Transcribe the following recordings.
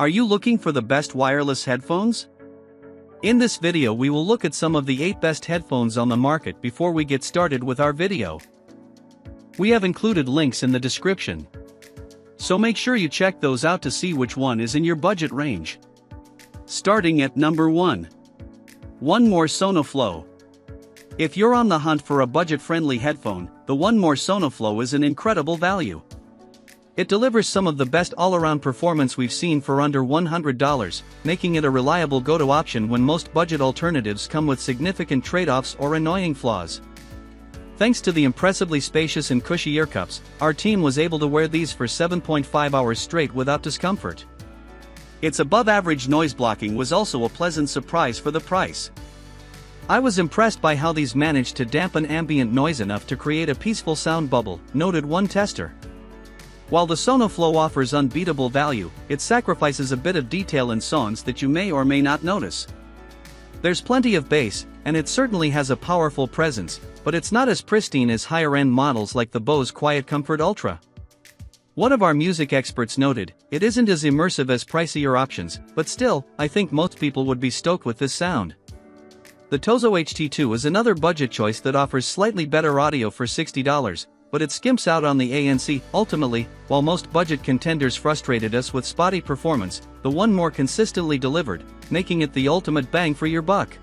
Are you looking for the best wireless headphones? In this video we will look at some of the 8 best headphones on the market before we get started with our video. We have included links in the description, so make sure you check those out to see which one is in your budget range. Starting at number 1. One More SonoFlow. If you're on the hunt for a budget-friendly headphone, the One More SonoFlow is an incredible value. It delivers some of the best all-around performance we've seen for under $100, making it a reliable go-to option when most budget alternatives come with significant trade-offs or annoying flaws. Thanks to the impressively spacious and cushy ear cups, our team was able to wear these for 7.5 hours straight without discomfort. Its above-average noise blocking was also a pleasant surprise for the price. I was impressed by how these managed to dampen ambient noise enough to create a peaceful sound bubble, noted one tester. While the SonoFlow offers unbeatable value, it sacrifices a bit of detail in songs that you may or may not notice. There's plenty of bass, and it certainly has a powerful presence, but it's not as pristine as higher-end models like the Bose QuietComfort Ultra. One of our music experts noted, it isn't as immersive as pricier options, but still, I think most people would be stoked with this sound. The Tozo HT2 is another budget choice that offers slightly better audio for $60, but it skimps out on the ANC. Ultimately, while most budget contenders frustrated us with spotty performance, the One More consistently delivered, making it the ultimate bang for your buck.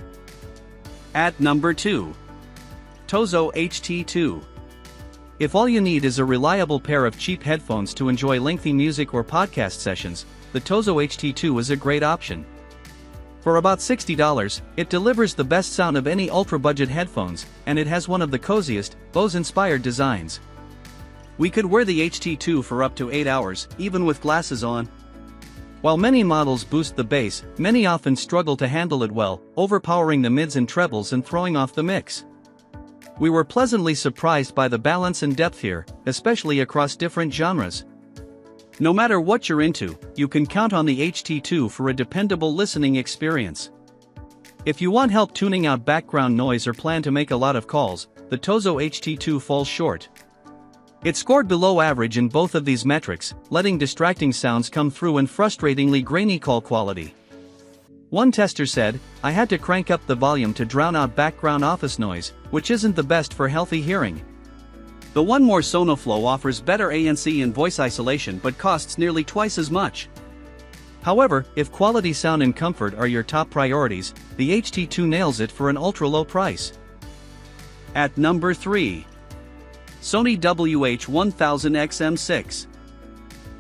At number 2. Tozo HT2. If all you need is a reliable pair of cheap headphones to enjoy lengthy music or podcast sessions, the Tozo HT2 is a great option. For about $60, it delivers the best sound of any ultra-budget headphones, and it has one of the coziest, Bose-inspired designs. We could wear the HT2 for up to 8 hours, even with glasses on. While many models boost the bass, many often struggle to handle it well, overpowering the mids and trebles and throwing off the mix. We were pleasantly surprised by the balance and depth here, especially across different genres. No matter what you're into, you can count on the HT2 for a dependable listening experience. If you want help tuning out background noise or plan to make a lot of calls, the Tozo HT2 falls short. It scored below average in both of these metrics, letting distracting sounds come through and frustratingly grainy call quality. One tester said, "I had to crank up the volume to drown out background office noise, which isn't the best for healthy hearing." The One More SonoFlow offers better ANC and voice isolation but costs nearly twice as much. However, if quality sound and comfort are your top priorities, the HT2 nails it for an ultra-low price. At number 3. Sony WH-1000XM6.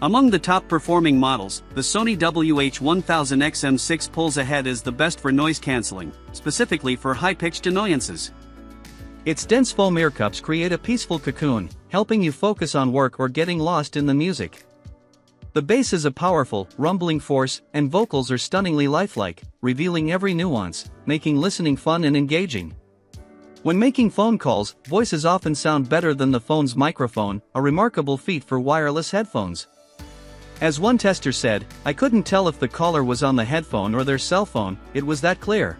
Among the top-performing models, the Sony WH-1000XM6 pulls ahead as the best for noise cancelling, specifically for high-pitched annoyances. Its dense foam ear cups create a peaceful cocoon, helping you focus on work or getting lost in the music. The bass is a powerful, rumbling force, and vocals are stunningly lifelike, revealing every nuance, making listening fun and engaging. When making phone calls, voices often sound better than the phone's microphone, a remarkable feat for wireless headphones. As one tester said, "I couldn't tell if the caller was on the headphone or their cell phone, it was that clear."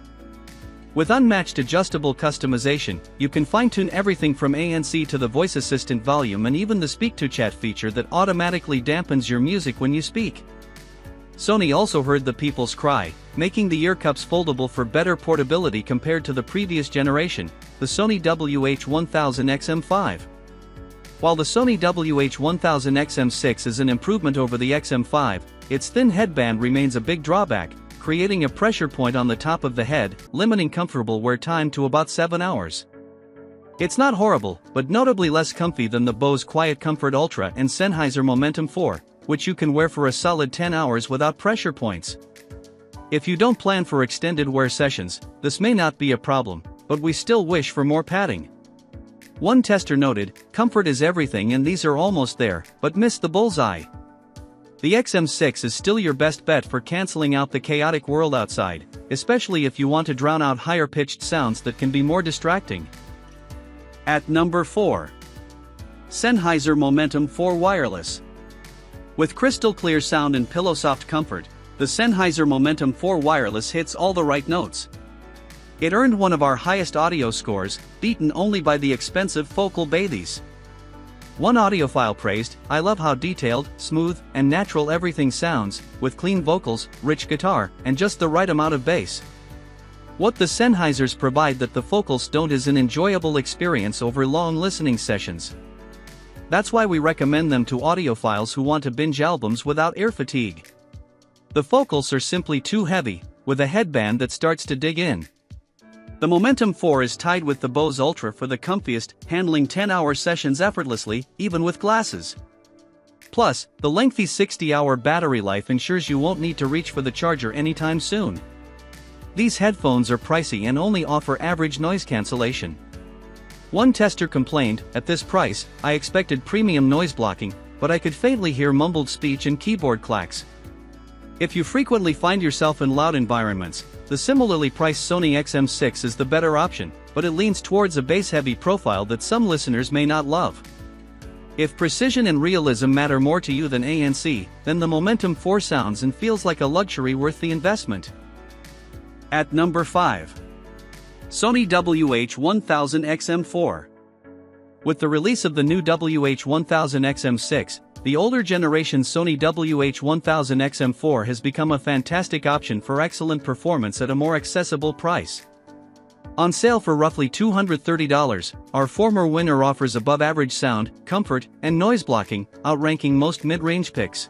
With unmatched adjustable customization, you can fine-tune everything from ANC to the voice assistant volume and even the speak-to-chat feature that automatically dampens your music when you speak. Sony also heard the people's cry, making the ear cups foldable for better portability compared to the previous generation, the Sony WH-1000XM5. While the Sony WH-1000XM6 is an improvement over the XM5, its thin headband remains a big drawback, creating a pressure point on the top of the head, limiting comfortable wear time to about 7 hours. It's not horrible, but notably less comfy than the Bose QuietComfort Ultra and Sennheiser Momentum 4, which you can wear for a solid 10 hours without pressure points. If you don't plan for extended wear sessions, this may not be a problem, but we still wish for more padding. One tester noted, "Comfort is everything and these are almost there, but missed the bullseye." The XM6 is still your best bet for cancelling out the chaotic world outside, especially if you want to drown out higher-pitched sounds that can be more distracting. At number 4. Sennheiser Momentum 4 Wireless. With crystal-clear sound and pillow-soft comfort, the Sennheiser Momentum 4 Wireless hits all the right notes. It earned one of our highest audio scores, beaten only by the expensive Focal Bathys. One audiophile praised, "I love how detailed, smooth, and natural everything sounds, with clean vocals, rich guitar, and just the right amount of bass. What the Sennheisers provide that the Focals don't is an enjoyable experience over long listening sessions. That's why we recommend them to audiophiles who want to binge albums without ear fatigue. The Focals are simply too heavy, with a headband that starts to dig in." The Momentum 4 is tied with the Bose Ultra for the comfiest, handling 10-hour sessions effortlessly, even with glasses. Plus, the lengthy 60-hour battery life ensures you won't need to reach for the charger anytime soon. These headphones are pricey and only offer average noise cancellation. One tester complained, "At this price, I expected premium noise blocking, but I could faintly hear mumbled speech and keyboard clacks." If you frequently find yourself in loud environments, the similarly priced Sony XM6 is the better option, but it leans towards a bass-heavy profile that some listeners may not love. If precision and realism matter more to you than ANC, then the Momentum 4 sounds and feels like a luxury worth the investment. At number 5. Sony WH-1000XM4. With the release of the new WH-1000XM6, the older generation Sony WH-1000XM4 has become a fantastic option for excellent performance at a more accessible price. On sale for roughly $230, our former winner offers above-average sound, comfort, and noise blocking, outranking most mid-range picks.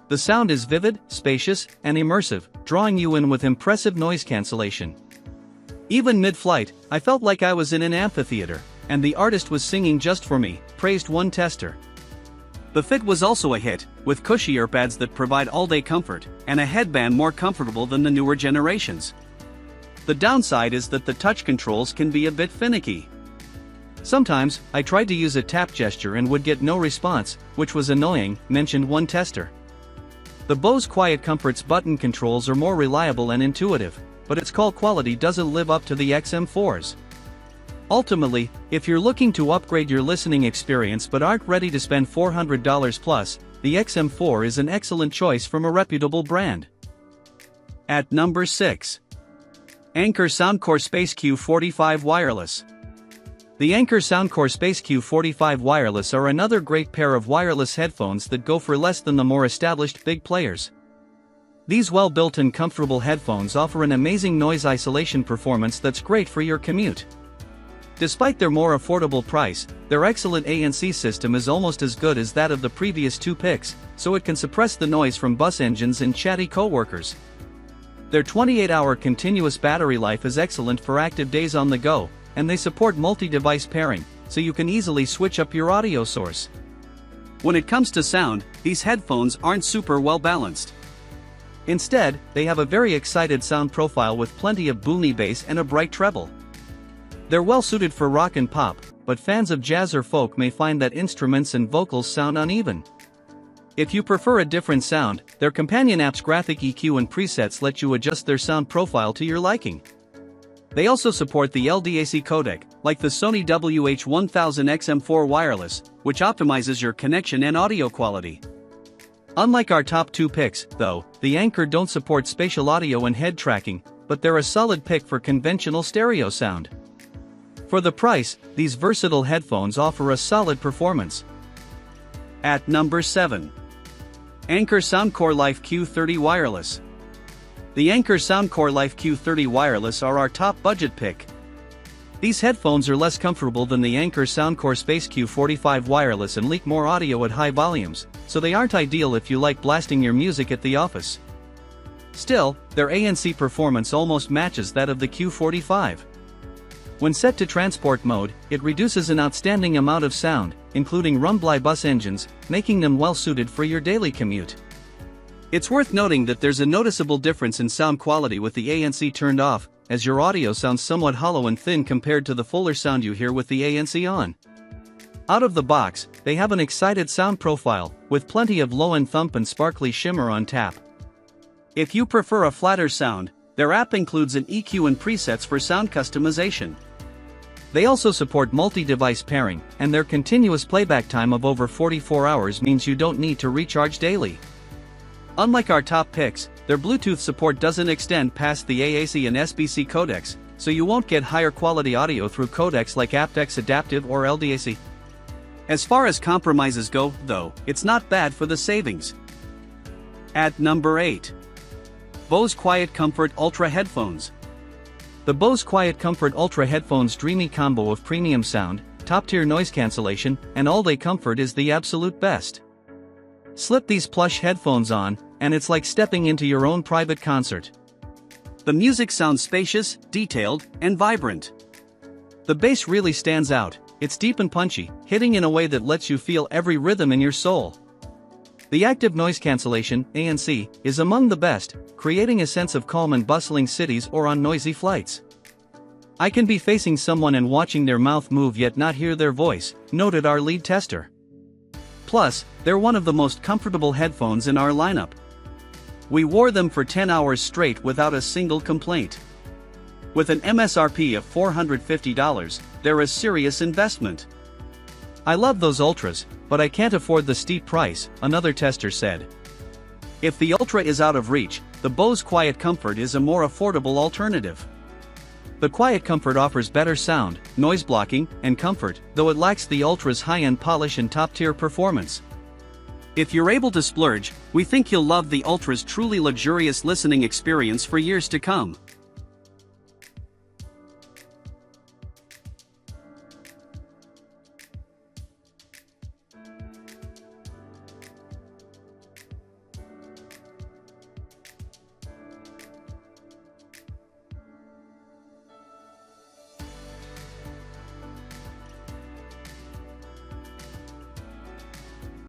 The sound is vivid, spacious, and immersive, drawing you in with impressive noise cancellation. Even mid-flight, I felt like I was in an amphitheater, and the artist was singing just for me, praised one tester. The fit was also a hit, with cushy earpads that provide all-day comfort, and a headband more comfortable than the newer generations. The downside is that the touch controls can be a bit finicky. Sometimes, I tried to use a tap gesture and would get no response, which was annoying, mentioned one tester. The Bose QuietComfort's button controls are more reliable and intuitive, but its call quality doesn't live up to the XM4's. Ultimately, if you're looking to upgrade your listening experience but aren't ready to spend $400 plus, the XM4 is an excellent choice from a reputable brand. At number 6. Anker Soundcore Space Q45 Wireless. The Anker Soundcore Space Q45 Wireless are another great pair of wireless headphones that go for less than the more established big players. These well-built and comfortable headphones offer an amazing noise isolation performance that's great for your commute. Despite their more affordable price, their excellent ANC system is almost as good as that of the previous two picks, so it can suppress the noise from bus engines and chatty coworkers. Their 28-hour continuous battery life is excellent for active days on the go, and they support multi-device pairing, so you can easily switch up your audio source. When it comes to sound, these headphones aren't super well balanced. Instead, they have a very excited sound profile with plenty of boomy bass and a bright treble. They're well suited for rock and pop, but fans of jazz or folk may find that instruments and vocals sound uneven. If you prefer a different sound, their companion app's graphic EQ and presets let you adjust their sound profile to your liking. They also support the LDAC codec, like the Sony WH-1000XM4 wireless, which optimizes your connection and audio quality. Unlike our top two picks, though, the Anker don't support spatial audio and head tracking, but they're a solid pick for conventional stereo sound. For the price, these versatile headphones offer a solid performance. At number 7. Anker Soundcore Life Q30 Wireless. The Anker Soundcore Life Q30 Wireless are our top budget pick. These headphones are less comfortable than the Anker Soundcore Space Q45 Wireless and leak more audio at high volumes, so they aren't ideal if you like blasting your music at the office. Still, their ANC performance almost matches that of the Q45. When set to transport mode, it reduces an outstanding amount of sound, including rumble bus engines, making them well suited for your daily commute. It's worth noting that there's a noticeable difference in sound quality with the ANC turned off, as your audio sounds somewhat hollow and thin compared to the fuller sound you hear with the ANC on. Out of the box, they have an excited sound profile, with plenty of low-end thump and sparkly shimmer on tap. If you prefer a flatter sound, their app includes an EQ and presets for sound customization. They also support multi-device pairing, and their continuous playback time of over 44 hours means you don't need to recharge daily. Unlike our top picks, their Bluetooth support doesn't extend past the AAC and SBC codecs, so you won't get higher quality audio through codecs like aptX Adaptive or LDAC. As far as compromises go, though, it's not bad for the savings. At number 8. Bose QuietComfort Ultra Headphones. The Bose QuietComfort Ultra Headphones' dreamy combo of premium sound, top-tier noise cancellation, and all-day comfort is the absolute best. Slip these plush headphones on, and it's like stepping into your own private concert. The music sounds spacious, detailed, and vibrant. The bass really stands out. It's deep and punchy, hitting in a way that lets you feel every rhythm in your soul. The active noise cancellation, ANC, is among the best, creating a sense of calm in bustling cities or on noisy flights. I can be facing someone and watching their mouth move yet not hear their voice, noted our lead tester. Plus, they're one of the most comfortable headphones in our lineup. We wore them for 10 hours straight without a single complaint. With an MSRP of $450, they're a serious investment. I love those Ultras, but I can't afford the steep price, another tester said. If the Ultra is out of reach, the Bose QuietComfort is a more affordable alternative. The QuietComfort offers better sound, noise blocking, and comfort, though it lacks the Ultra's high-end polish and top-tier performance. If you're able to splurge, we think you'll love the Ultra's truly luxurious listening experience for years to come.